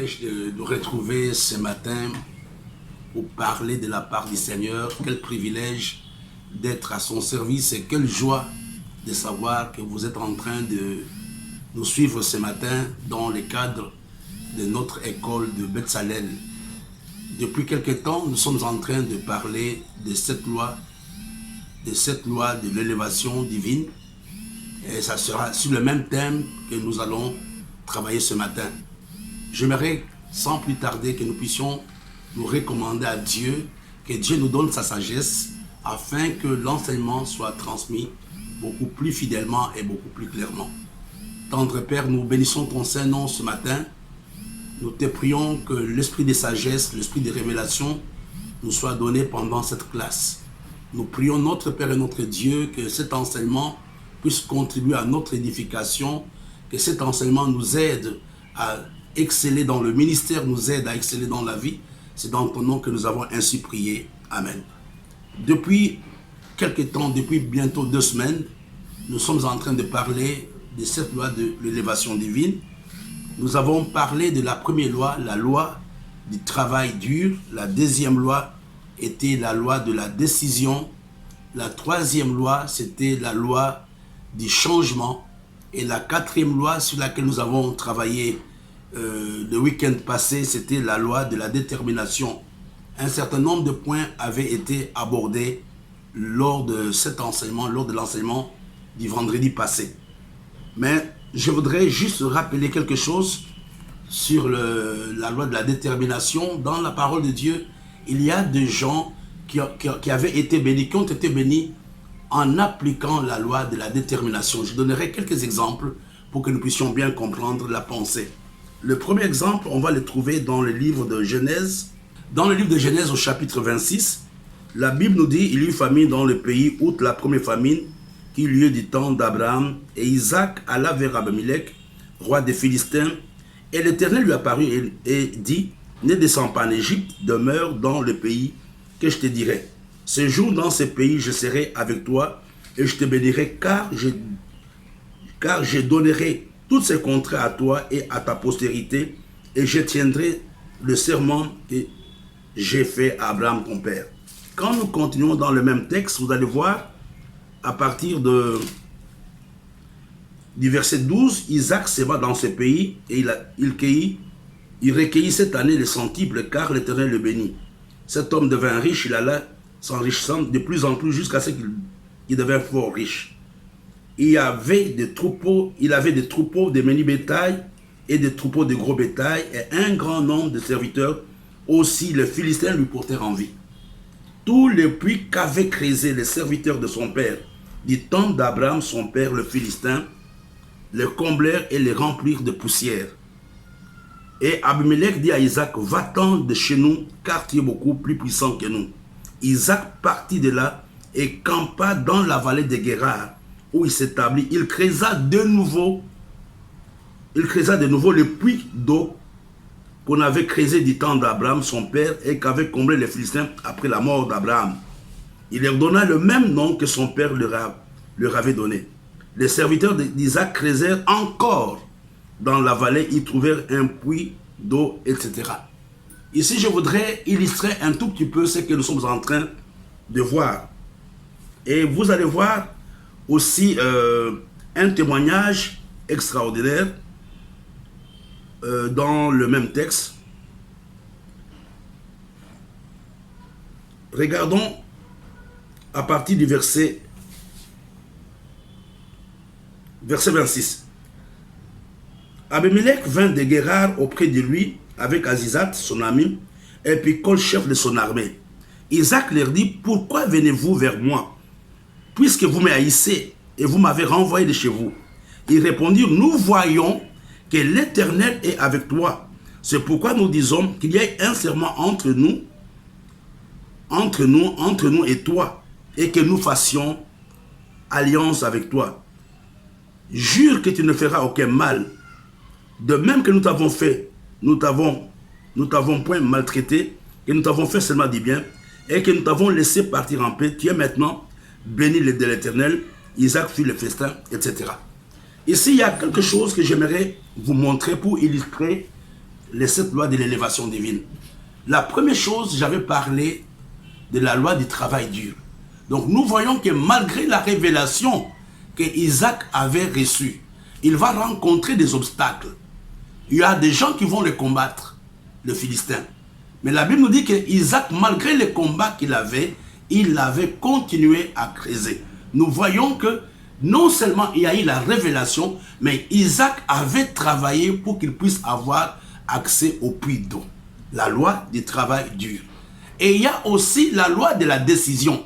privilège de nous retrouver ce matin pour parler de la part du Seigneur. Quel privilège d'être à son service et quelle joie de savoir que vous êtes en train de nous suivre ce matin dans le cadre de notre école de Bethsalel. Depuis quelque temps, nous sommes en train de parler de cette loi de l'élévation divine. Et ça sera sur le même thème que nous allons travailler ce matin. J'aimerais sans plus tarder que nous puissions nous recommander à Dieu, que Dieu nous donne sa sagesse afin que l'enseignement soit transmis beaucoup plus fidèlement et beaucoup plus clairement. Tendre Père, nous bénissons ton Saint-Nom ce matin. Nous te prions que l'esprit de sagesse, l'esprit de révélation nous soit donné pendant cette classe. Nous prions notre Père et notre Dieu que cet enseignement puisse contribuer à notre édification, que cet enseignement nous aide à exceller dans le ministère, nous aide à exceller dans la vie. C'est dans ton nom que nous avons ainsi prié. Amen. Depuis quelque temps, depuis bientôt 2 semaines, nous sommes en train de parler de cette loi de l'élévation divine. Nous avons parlé de la première loi, la loi du travail dur. La deuxième loi était la loi de la décision. La troisième loi, c'était la loi du changement. Et la quatrième loi sur laquelle nous avons travaillé le week-end passé, c'était la loi de la détermination. Un certain nombre de points avaient été abordés lors de cet enseignement, lors de l'enseignement du vendredi passé. Mais je voudrais juste rappeler quelque chose sur la loi de la détermination. Dans la parole de Dieu, il y a des gens qui avaient été bénis, qui ont été bénis en appliquant la loi de la détermination. Je donnerai quelques exemples pour que nous puissions bien comprendre la pensée. Le premier exemple, on va le trouver dans le livre de Genèse. Dans le livre de Genèse au chapitre 26, la Bible nous dit « Il y eut famine dans le pays, outre la première famine, qui eut lieu du temps d'Abraham, et Isaac alla vers Abimelech, roi des Philistins, et l'Éternel lui apparut et dit « Ne descends pas en Égypte, demeure dans le pays que je te dirai. Ce jour dans ce pays, je serai avec toi, et je te bénirai, car je donnerai tous ces contrats à toi et à ta postérité, et je tiendrai le serment que j'ai fait à Abraham ton père. » Quand nous continuons dans le même texte, vous allez voir, à partir du verset 12, Isaac se va dans ce pays et il recueillit cette année le centuple, car l'Éternel le bénit. Cet homme devint riche, il alla s'enrichissant de plus en plus jusqu'à ce qu'il devint fort riche. Il avait des troupeaux, de menus bétail et des troupeaux de gros bétail, et un grand nombre de serviteurs. Aussi les Philistins lui portèrent envie. Tous les puits qu'avaient creusés les serviteurs de son père, du temps d'Abraham son père, le Philistin, les comblèrent et les remplirent de poussière. Et Abimelech dit à Isaac, va-t'en de chez nous, car tu es beaucoup plus puissant que nous. Isaac partit de là et campa dans la vallée de Guérar, où il s'établit. Il creusa de nouveau le puits d'eau qu'on avait creusé du temps d'Abraham son père et qu'avaient comblé les Philistins après la mort d'Abraham. Il leur donna le même nom que son père leur avait donné. Les serviteurs d'Isaac creusèrent encore dans la vallée, ils trouvèrent un puits d'eau, etc. Ici, je voudrais illustrer un tout petit peu ce que nous sommes en train de voir. Et vous allez voir aussi un témoignage extraordinaire dans le même texte. Regardons à partir du verset 26. Abimelech vint de Guérar auprès de lui avec Azizat, son ami, et Picol, chef de son armée. Isaac leur dit, pourquoi venez-vous vers moi, puisque vous me haïssez et vous m'avez renvoyé de chez vous? Ils répondirent, nous voyons que l'Éternel est avec toi. C'est pourquoi nous disons qu'il y ait un serment entre nous et toi, et que nous fassions alliance avec toi. Jure que tu ne feras aucun mal. De même que nous t'avons fait, nous t'avons point maltraité, que nous t'avons fait seulement du bien, et que nous t'avons laissé partir en paix. Tu es maintenant béni de l'Éternel. Isaac fit le festin, etc. Ici, il y a quelque chose que j'aimerais vous montrer pour illustrer les 7 lois de l'élévation divine. La première chose, j'avais parlé de la loi du travail dur. Donc nous voyons que malgré la révélation que Isaac avait reçue, il va rencontrer des obstacles. Il y a des gens qui vont le combattre, le Philistin. Mais la Bible nous dit que Isaac, malgré les combats qu'il avait, il avait continué à creuser. Nous voyons que non seulement il y a eu la révélation, mais Isaac avait travaillé pour qu'il puisse avoir accès au puits d'eau. La loi du travail dur. Et il y a aussi la loi de la décision.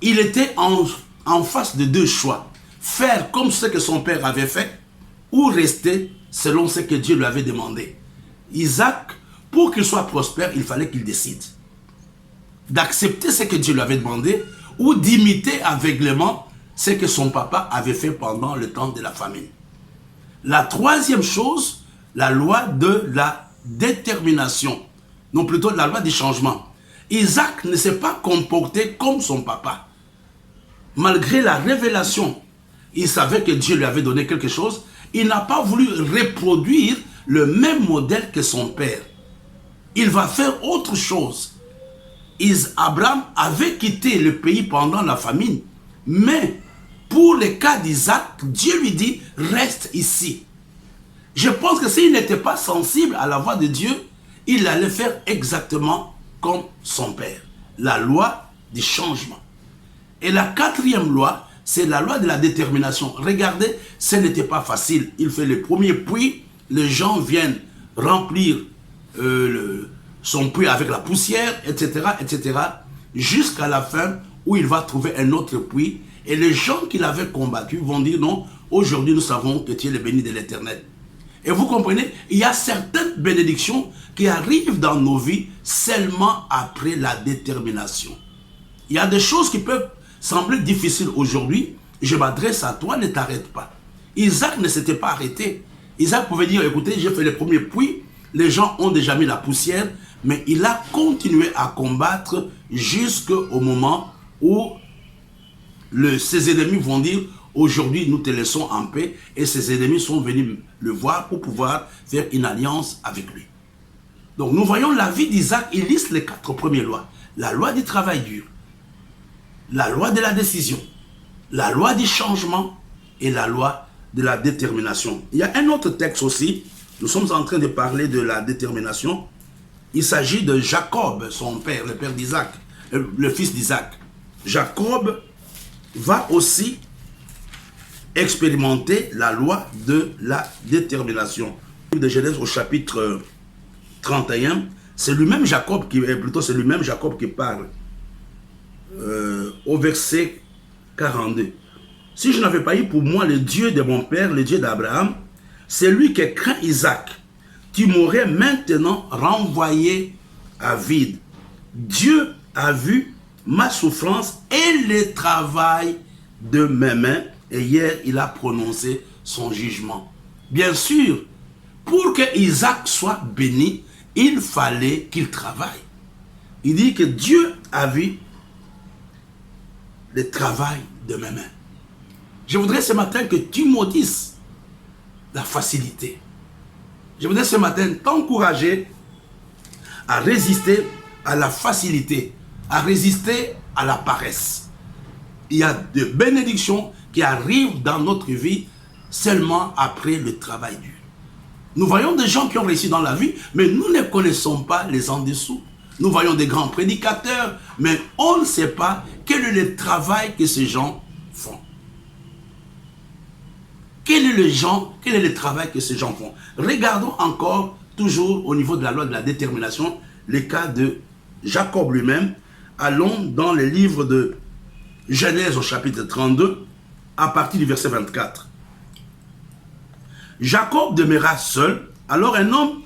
Il était en face de 2 choix. Faire comme ce que son père avait fait ou rester selon ce que Dieu lui avait demandé. Isaac, pour qu'il soit prospère, il fallait qu'il décide d'accepter ce que Dieu lui avait demandé ou d'imiter aveuglément ce que son papa avait fait pendant le temps de la famine. La troisième chose, la loi de la détermination, non plutôt la loi du changement. Isaac ne s'est pas comporté comme son papa. Malgré la révélation, il savait que Dieu lui avait donné quelque chose, il n'a pas voulu reproduire le même modèle que son père. Il va faire autre chose. Abraham avait quitté le pays pendant la famine, mais pour le cas d'Isaac, Dieu lui dit, reste ici. Je pense que s'il n'était pas sensible à la voix de Dieu, il allait faire exactement comme son père. La loi du changement. Et la 4e loi, c'est la loi de la détermination. Regardez, ce n'était pas facile. Il fait le premier puits, les gens viennent remplir son puits avec la poussière, etc., etc., jusqu'à la fin où il va trouver un autre puits. Et les gens qui l'avaient combattu vont dire non, aujourd'hui nous savons que tu es le béni de l'Éternel. Et vous comprenez, il y a certaines bénédictions qui arrivent dans nos vies seulement après la détermination. Il y a des choses qui peuvent sembler difficiles aujourd'hui. Je m'adresse à toi, ne t'arrête pas. Isaac ne s'était pas arrêté. Isaac pouvait dire, écoutez, j'ai fait le premier puits, les gens ont déjà mis la poussière, mais il a continué à combattre jusqu'au moment où ses ennemis vont dire, aujourd'hui nous te laissons en paix, et ses ennemis sont venus le voir pour pouvoir faire une alliance avec lui. Donc nous voyons la vie d'Isaac, il liste les 4 premières lois. La loi du travail dur, la loi de la décision, la loi du changement et la loi de la détermination. Il y a un autre texte aussi, nous sommes en train de parler de la détermination. Il s'agit de Jacob, son père, le père d'Isaac, le fils d'Isaac. Jacob va aussi expérimenter la loi de la détermination. De Genèse au chapitre 31, c'est lui-même Jacob qui parle au verset 42. Si je n'avais pas eu pour moi le Dieu de mon père, le Dieu d'Abraham, c'est lui qui craint Isaac, tu m'aurais maintenant renvoyé à vide. Dieu a vu ma souffrance et le travail de mes mains, et hier il a prononcé son jugement. Bien sûr, pour que Isaac soit béni, il fallait qu'il travaille. Il dit que Dieu a vu le travail de mes mains. Je voudrais ce matin que tu maudisses la facilité. Je voudrais ce matin t'encourager à résister à la facilité, à résister à la paresse. Il y a des bénédictions qui arrivent dans notre vie seulement après le travail dur. Nous voyons des gens qui ont réussi dans la vie, mais nous ne connaissons pas les en dessous. Nous voyons des grands prédicateurs, mais on ne sait pas quel est le travail que ces gens font. Quel est le travail que ces gens font? Regardons encore, toujours au niveau de la loi de la détermination, le cas de Jacob lui-même. Allons dans le livre de Genèse au chapitre 32, à partir du verset 24. Jacob demeura seul, alors un homme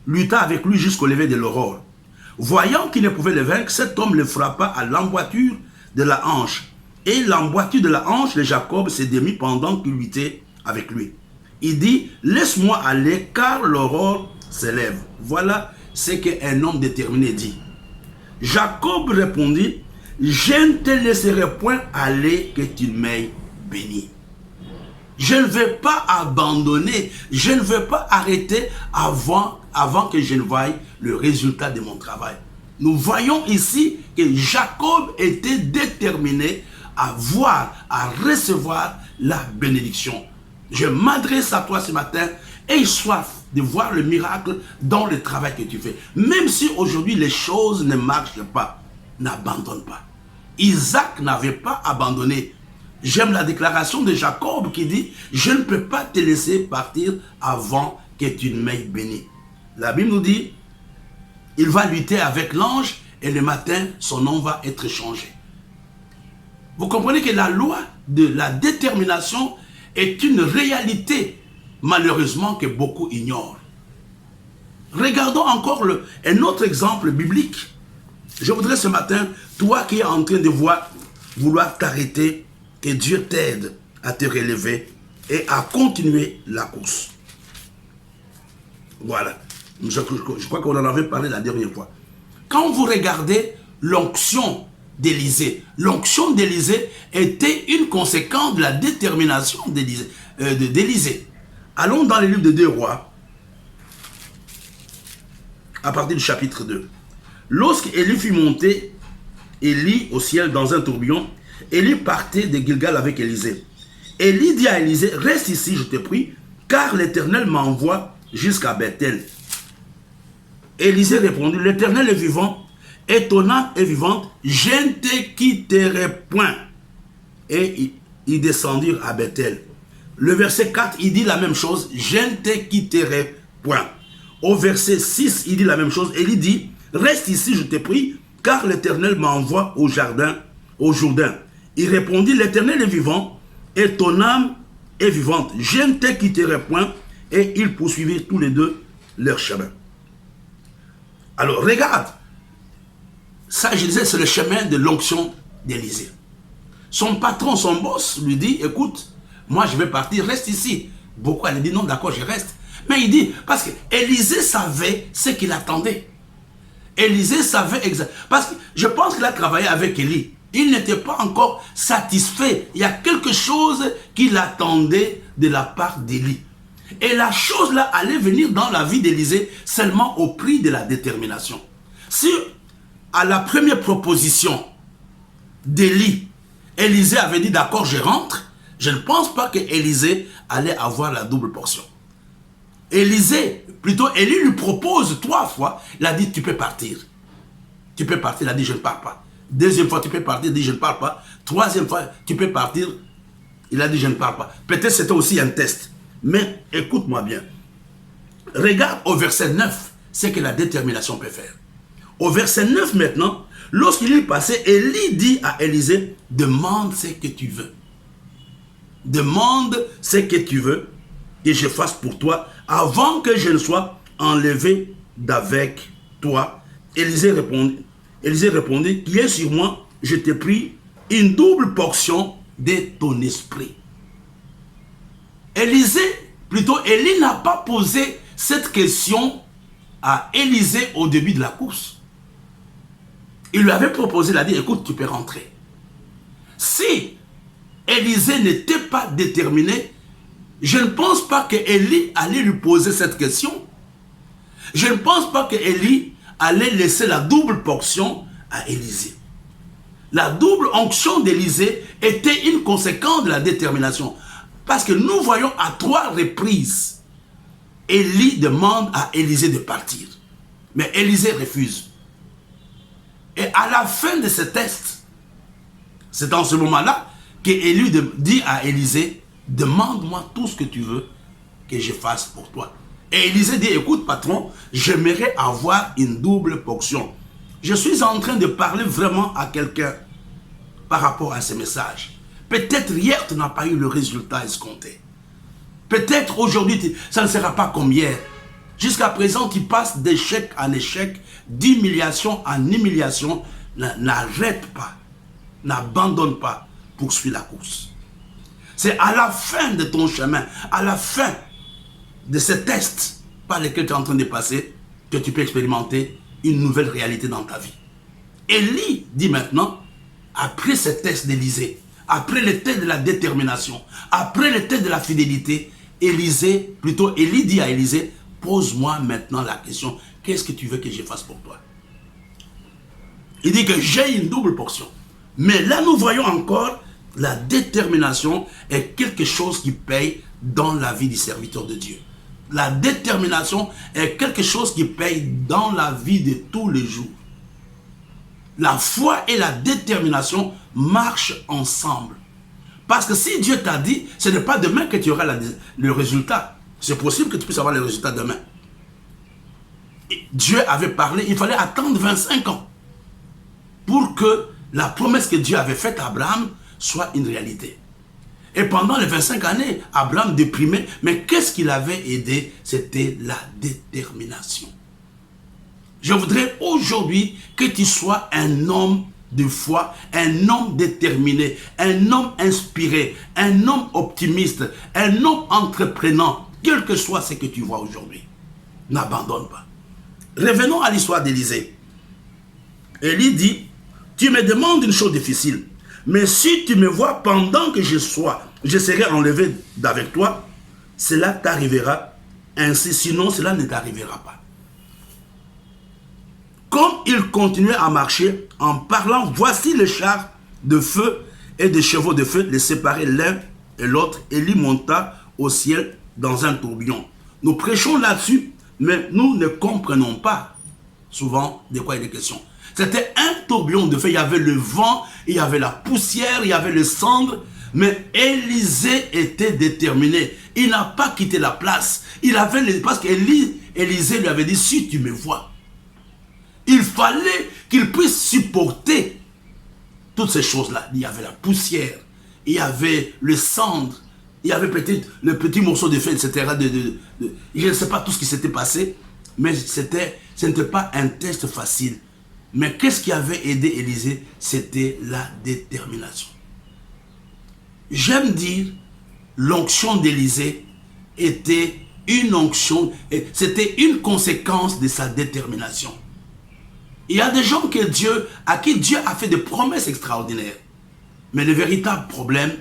lutta avec lui jusqu'au lever de l'aurore. Voyant qu'il ne pouvait le vaincre, cet homme le frappa à l'emboîture de la hanche. Et l'emboîture de la hanche de Jacob s'est démis pendant qu'il luttait avec lui. Il dit, laisse-moi aller car l'aurore s'élève. Voilà ce qu'un homme déterminé dit. Jacob répondit, je ne te laisserai point aller que tu m'aies béni. Je ne vais pas abandonner, je ne vais pas arrêter avant que je ne voie le résultat de mon travail. Nous voyons ici que Jacob était déterminé à voir, à recevoir la bénédiction. Je m'adresse à toi ce matin, aie soif de voir le miracle dans le travail que tu fais. Même si aujourd'hui les choses ne marchent pas, n'abandonne pas. Isaac n'avait pas abandonné. J'aime la déclaration de Jacob qui dit « Je ne peux pas te laisser partir avant que tu ne m'aies béni. » La Bible nous dit « Il va lutter avec l'ange et le matin, son nom va être changé. » Vous comprenez que la loi de la détermination est une réalité, malheureusement, que beaucoup ignorent. Regardons encore un autre exemple biblique. Je voudrais ce matin, toi qui es en train de vouloir t'arrêter, que Dieu t'aide à te relever et à continuer la course. Voilà. Je crois qu'on en avait parlé la dernière fois. Quand vous regardez l'onction d'Élisée, l'onction d'Élisée était une conséquence de la détermination d'Élisée. Allons dans le livre de 2 Rois, à partir du chapitre 2. Lorsque Élie fut monté, Élie au ciel dans un tourbillon, Élie partait de Gilgal avec Élisée. Élie dit à Élisée, reste ici, je te prie, car l'Éternel m'envoie jusqu'à Bethel. Élisée répondit, l'Éternel est vivant, et ton âme est vivante, je ne te quitterai point. Et ils descendirent à Bethel. Le verset 4, il dit la même chose, je ne te quitterai point. Au verset 6, il dit la même chose, Élie dit, reste ici, je te prie, car l'Éternel m'envoie au Jourdain. Il répondit, l'Éternel est vivant, et ton âme est vivante. Je ne te quitterai point. Et ils poursuivirent tous les deux leur chemin. Alors, regarde. Ça, je disais, c'est le chemin de l'onction d'Élisée. Son patron, son boss, lui dit, écoute, moi je vais partir, reste ici. Beaucoup allaient dire, non, d'accord, je reste. Mais il dit, parce que Élisée savait ce qu'il attendait. Élisée savait exactement. Parce que je pense qu'il a travaillé avec Élie. Il n'était pas encore satisfait. Il y a quelque chose qu'il attendait de la part d'Élie. Et la chose là allait venir dans la vie d'Élisée seulement au prix de la détermination. Si à la première proposition d'Élie, Élisée avait dit d'accord, je rentre, je ne pense pas que Élisée allait avoir la double portion. Élisée, plutôt Élie lui propose 3 fois, il a dit tu peux partir. Tu peux partir, il a dit je ne pars pas. Deuxième fois, tu peux partir, il dit je ne pars pas. Troisième fois, tu peux partir, il a dit je ne pars pas. Peut-être c'était aussi un test. Mais écoute-moi bien. Regarde au verset 9 ce que la détermination peut faire. Au verset 9 maintenant, lorsqu'il est passé, Élie dit à Élisée, demande ce que tu veux. Demande ce que tu veux que je fasse pour toi avant que je ne sois enlevé d'avec toi. Élisée répondit, qui est sur moi, je te prie, une double portion de ton esprit. Élie n'a pas posé cette question à Élisée au début de la course. Il lui avait proposé, il a dit, écoute, tu peux rentrer. Si Élisée n'était pas déterminé, je ne pense pas que Élie allait lui poser cette question. Je ne pense pas que Élie allait laisser la double portion à Élisée. La double onction d'Élisée était une conséquence de la détermination. Parce que nous voyons à 3 reprises, Élie demande à Élisée de partir. Mais Élisée refuse. Et à la fin de ce test, c'est dans ce moment-là qu'Élie dit à Élisée, demande-moi tout ce que tu veux que je fasse pour toi. Et Élisée dit, écoute patron, j'aimerais avoir une double portion. Je suis en train de parler vraiment à quelqu'un par rapport à ce message. Peut-être hier, tu n'as pas eu le résultat escompté. Peut-être aujourd'hui, ça ne sera pas comme hier. Jusqu'à présent, tu passes d'échec en échec, d'humiliation en humiliation. N'arrête pas, n'abandonne pas, poursuis la course. C'est à la fin de ton chemin, à la fin de ce test par lequel tu es en train de passer, que tu peux expérimenter une nouvelle réalité dans ta vie. Élie dit maintenant, après ce test d'Élisée, après le temps de la détermination, après le temps de la fidélité, Élie dit à Élisée, pose-moi maintenant la question, qu'est-ce que tu veux que je fasse pour toi? Il dit que j'ai une double portion. Mais là, nous voyons encore la détermination est quelque chose qui paye dans la vie du serviteur de Dieu. La détermination est quelque chose qui paye dans la vie de tous les jours. La foi et la détermination marchent ensemble. Parce que si Dieu t'a dit, ce n'est pas demain que tu auras le résultat. C'est possible que tu puisses avoir le résultat demain. Dieu avait parlé, il fallait attendre 25 ans pour que la promesse que Dieu avait faite à Abraham soit une réalité. Et pendant les 25 années, Abraham déprimait, mais qu'est-ce qui l'avait aidé? C'était la détermination. Je voudrais aujourd'hui que tu sois un homme de foi, un homme déterminé, un homme inspiré, un homme optimiste, un homme entreprenant, quel que soit ce que tu vois aujourd'hui. N'abandonne pas. Revenons à l'histoire d'Élisée. Élie dit, tu me demandes une chose difficile, mais si tu me vois pendant que je serai enlevé d'avec toi, cela t'arrivera ainsi, sinon cela ne t'arrivera pas. Comme il continuait à marcher, en parlant, voici les chars de feu et des chevaux de feu, les séparer l'un et l'autre. Élie monta au ciel dans un tourbillon. Nous prêchons là-dessus, mais nous ne comprenons pas souvent de quoi il est question. C'était un tourbillon de feu, il y avait le vent, il y avait la poussière, il y avait le cendre, mais Élisée était déterminé. Il n'a pas quitté la place. Parce qu'Élisée lui avait dit, si tu me vois, il fallait qu'il puisse supporter toutes ces choses-là. Il y avait la poussière, il y avait le cendre, il y avait peut-être le petit morceau de feu, etc. Je ne sais pas tout ce qui s'était passé, mais ce n'était pas un test facile. Mais qu'est-ce qui avait aidé Élisée? C'était la détermination. J'aime dire, l'onction d'Élisée était une onction, c'était une conséquence de sa détermination. Il y a des gens à qui Dieu a fait des promesses extraordinaires. Mais le véritable problème,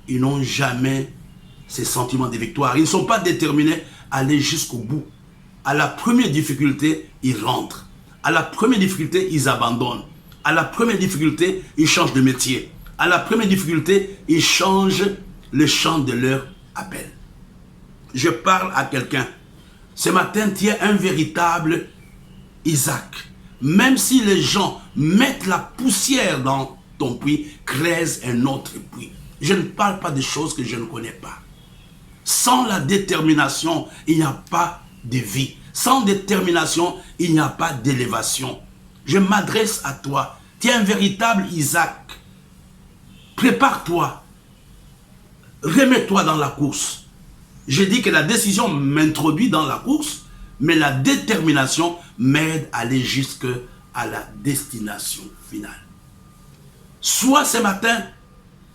ils n'ont jamais ces sentiments de victoire. Ils ne sont pas déterminés à aller jusqu'au bout. À la première difficulté, ils rentrent. À la première difficulté, ils abandonnent. À la première difficulté, ils changent de métier. À la première difficulté, ils changent le chant de leur appel. Je parle à quelqu'un. Ce matin, tu es un véritable Isaac. Même si les gens mettent la poussière dans ton puits, creuse un autre puits. Je ne parle pas de choses que je ne connais pas. Sans la détermination, il n'y a pas de vie. Sans détermination, il n'y a pas d'élévation. Je m'adresse à toi. Tu es un véritable Isaac. Prépare-toi. Remets-toi dans la course. Je dis que la décision m'introduit dans la course, mais la détermination m'aide à aller jusqu'à la destination finale. Sois ce matin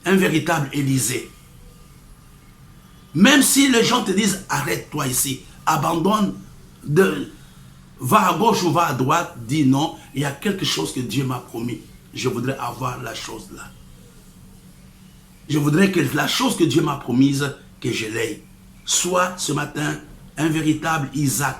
un véritable Élisée. Même si les gens te disent, arrête-toi ici, abandonne, va à gauche ou va à droite, dis non, il y a quelque chose que Dieu m'a promis. Je voudrais avoir la chose là. Je voudrais que la chose que Dieu m'a promise, que je l'aie. Sois ce matin un véritable Isaac.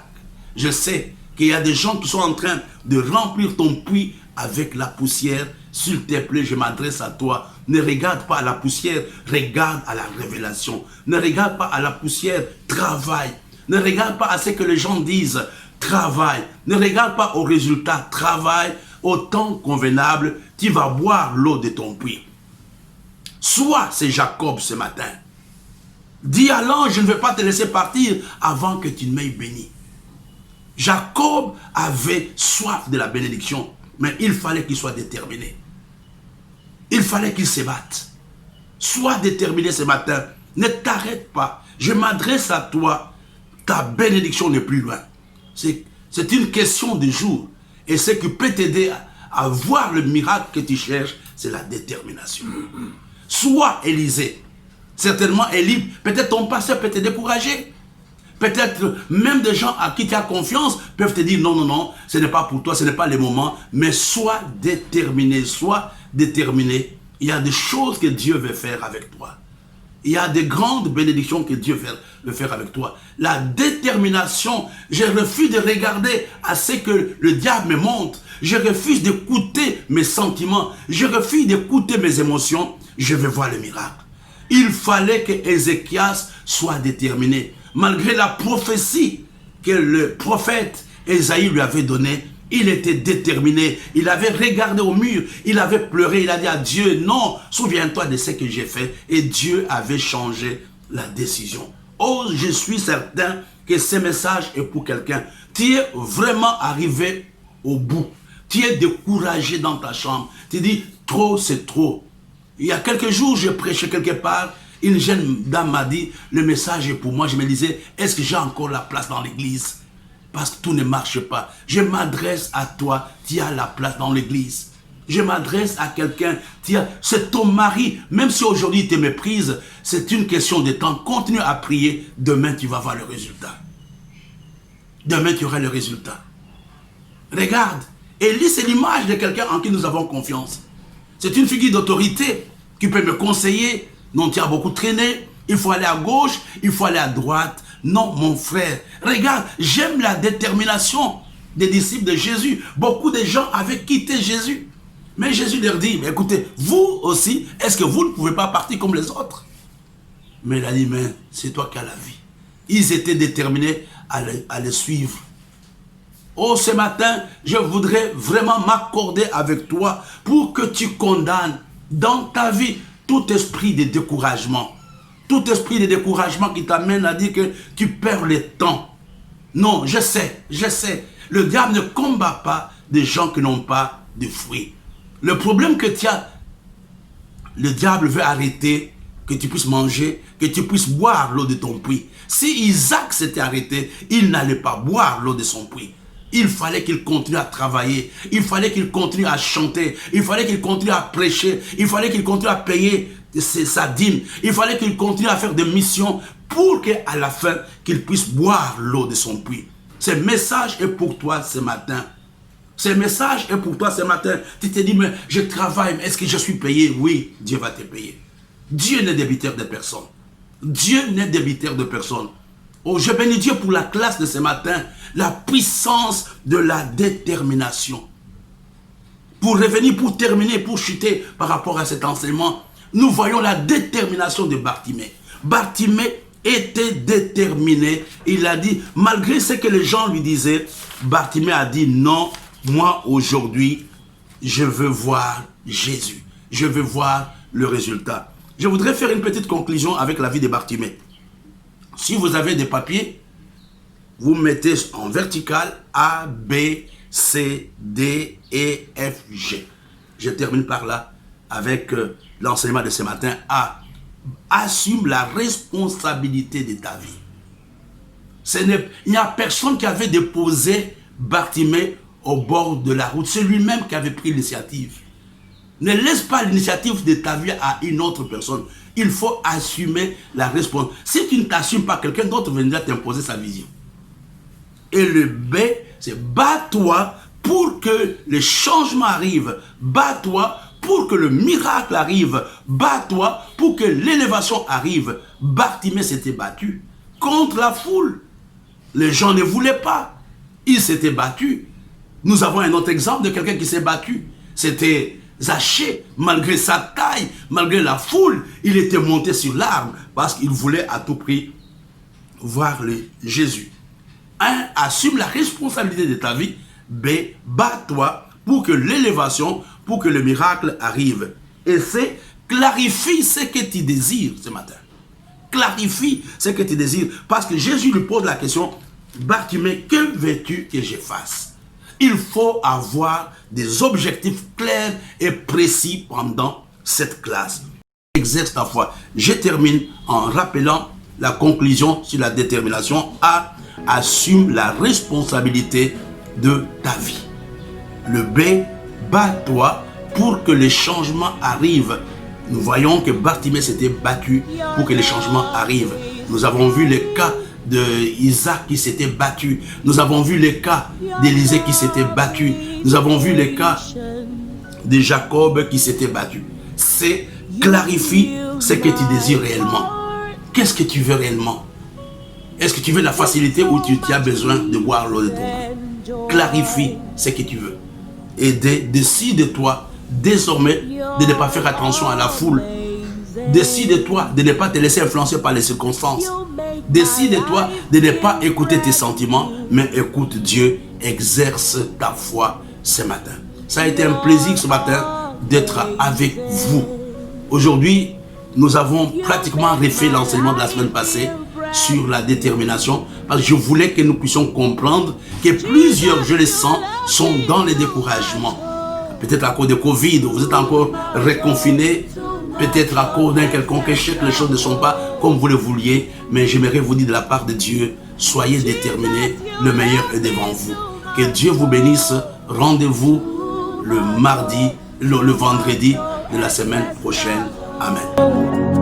Je sais qu'il y a des gens qui sont en train de remplir ton puits avec la poussière. S'il te plaît, je m'adresse à toi. Ne regarde pas à la poussière, regarde à la révélation. Ne regarde pas à la poussière, travaille. Ne regarde pas à ce que les gens disent, travaille. Ne regarde pas au résultat, travaille. Au temps convenable, tu vas boire l'eau de ton puits. Sois c'est Jacob ce matin. Dis à l'ange, je ne vais pas te laisser partir avant que tu ne m'aies béni. Jacob avait soif de la bénédiction, mais il fallait qu'il soit déterminé. Il fallait qu'il se batte. Sois déterminé ce matin. Ne t'arrête pas. Je m'adresse à toi. Ta bénédiction n'est plus loin. C'est une question de jour. Et ce qui peut t'aider à voir le miracle que tu cherches, c'est la détermination. Sois Élisée. Certainement, Élie, peut-être ton pasteur peut te décourager. Peut-être même des gens à qui tu as confiance peuvent te dire non, non, non, ce n'est pas pour toi, ce n'est pas le moment. Mais sois déterminé, Il y a des choses que Dieu veut faire avec toi. Il y a des grandes bénédictions que Dieu veut faire avec toi. La détermination, je refuse de regarder à ce que le diable me montre. Je refuse d'écouter mes sentiments. Je refuse d'écouter mes émotions. Je veux voir le miracle. Il fallait que Ézéchias soit déterminé. Malgré la prophétie que le prophète Ésaïe lui avait donnée, il était déterminé. Il avait regardé au mur. Il avait pleuré. Il a dit à Dieu, non, souviens-toi de ce que j'ai fait. Et Dieu avait changé la décision. Oh, je suis certain que ce message est pour quelqu'un. Tu es vraiment arrivé au bout. Tu es découragé dans ta chambre. Tu dis, trop, c'est trop. Il y a quelques jours, je prêchais quelque part. Une jeune dame m'a dit, le message est pour moi. Je me disais, est-ce que j'ai encore la place dans l'église? Parce que tout ne marche pas. Je m'adresse à toi, tu as la place dans l'église. Je m'adresse à quelqu'un, c'est ton mari. Même si aujourd'hui il te méprise, c'est une question de temps. Continue à prier, demain tu vas voir le résultat. Demain tu auras le résultat. Regarde, Élie c'est l'image de quelqu'un en qui nous avons confiance. C'est une figure d'autorité qui peut me conseiller. Non, tu as beaucoup traîné, il faut aller à gauche, il faut aller à droite. Non, mon frère, regarde, j'aime la détermination des disciples de Jésus. Beaucoup de gens avaient quitté Jésus. Mais Jésus leur dit, mais écoutez, vous aussi, est-ce que vous ne pouvez pas partir comme les autres? Mais il a dit, mais c'est toi qui as la vie. Ils étaient déterminés à le suivre. Oh, ce matin, je voudrais vraiment m'accorder avec toi pour que tu condamnes dans ta vie tout esprit de découragement. Tout esprit de découragement qui t'amène à dire que tu perds le temps. Non, je sais. Le diable ne combat pas des gens qui n'ont pas de fruits. Le problème que tu as, le diable veut arrêter que tu puisses manger, que tu puisses boire l'eau de ton puits. Si Isaac s'était arrêté, il n'allait pas boire l'eau de son puits. Il fallait qu'il continue à travailler. Il fallait qu'il continue à chanter. Il fallait qu'il continue à prêcher. Il fallait qu'il continue à payer sa dîme. Il fallait qu'il continue à faire des missions pour qu'à la fin, qu'il puisse boire l'eau de son puits. Ce message est pour toi ce matin. Ce message est pour toi ce matin. Tu te dis, mais je travaille, est-ce que je suis payé? Oui, Dieu va te payer. Dieu n'est débiteur de personne. Dieu n'est débiteur de personne. Oh, je bénis Dieu pour la classe de ce matin. La puissance de la détermination. Pour revenir, pour terminer, pour chuter par rapport à cet enseignement, nous voyons la détermination de Bartimée. Bartimée était déterminé. Il a dit, malgré ce que les gens lui disaient, Bartimée a dit, non, moi aujourd'hui, je veux voir Jésus. Je veux voir le résultat. Je voudrais faire une petite conclusion avec la vie de Bartimée. Si vous avez des papiers, vous mettez en vertical A, B, C, D, E, F, G. Je termine par là avec l'enseignement de ce matin. A. Assume la responsabilité de ta vie. Il n'y a personne qui avait déposé Bartimée au bord de la route. C'est lui-même qui avait pris l'initiative. Ne laisse pas l'initiative de ta vie à une autre personne. Il faut assumer la responsabilité. Si tu ne t'assumes pas, quelqu'un d'autre viendra t'imposer sa vision. Et le B, c'est bats-toi pour que le changement arrive. Bats-toi pour que le miracle arrive. Bats-toi pour que l'élévation arrive. Bartimée s'était battu contre la foule. Les gens ne voulaient pas. Il s'était battu. Nous avons un autre exemple de quelqu'un qui s'est battu. C'était Zachée, malgré sa taille, malgré la foule, il était monté sur l'arbre parce qu'il voulait à tout prix voir Jésus. 1. Assume la responsabilité de ta vie. B. Bats-toi pour que l'élévation, pour que le miracle arrive. Et C. Clarifie ce que tu désires ce matin. Clarifie ce que tu désires. Parce que Jésus lui pose la question, Bartimée, que veux-tu que je fasse? Il faut avoir des objectifs clairs et précis pendant cette classe. Exerce ta foi. Je termine en rappelant la conclusion sur la détermination. A. Assume la responsabilité de ta vie. Le B. Bats-toi pour que les changements arrivent. Nous voyons que Bartimée s'était battu pour que les changements arrivent. Nous avons vu les cas d'Isaac qui s'était battu. Nous avons vu les cas d'Élisée qui s'était battu. Nous avons vu les cas de Jacob qui s'était battu. c'est clarifie ce que tu désires réellement. Qu'est-ce que tu veux réellement? Est-ce que tu veux la facilité ou tu as besoin de voir l'eau de ton main? Clarifie ce que tu veux. Et décide-toi désormais de ne pas faire attention à la foule. Décide-toi de ne pas te laisser influencer par les circonstances. Décide-toi de ne pas écouter tes sentiments, mais écoute Dieu, exerce ta foi ce matin. Ça a été un plaisir ce matin d'être avec vous. Aujourd'hui, nous avons pratiquement refait l'enseignement de la semaine passée sur la détermination, parce que je voulais que nous puissions comprendre que plusieurs, je le sens, sont dans le découragement. Peut-être à cause de Covid, vous êtes encore reconfinés, peut-être à cause d'un quelconque échec, les choses ne sont pas comme vous le vouliez, mais j'aimerais vous dire de la part de Dieu, soyez déterminés, le meilleur est devant vous. Que Dieu vous bénisse, rendez-vous le vendredi de la semaine prochaine. Amen.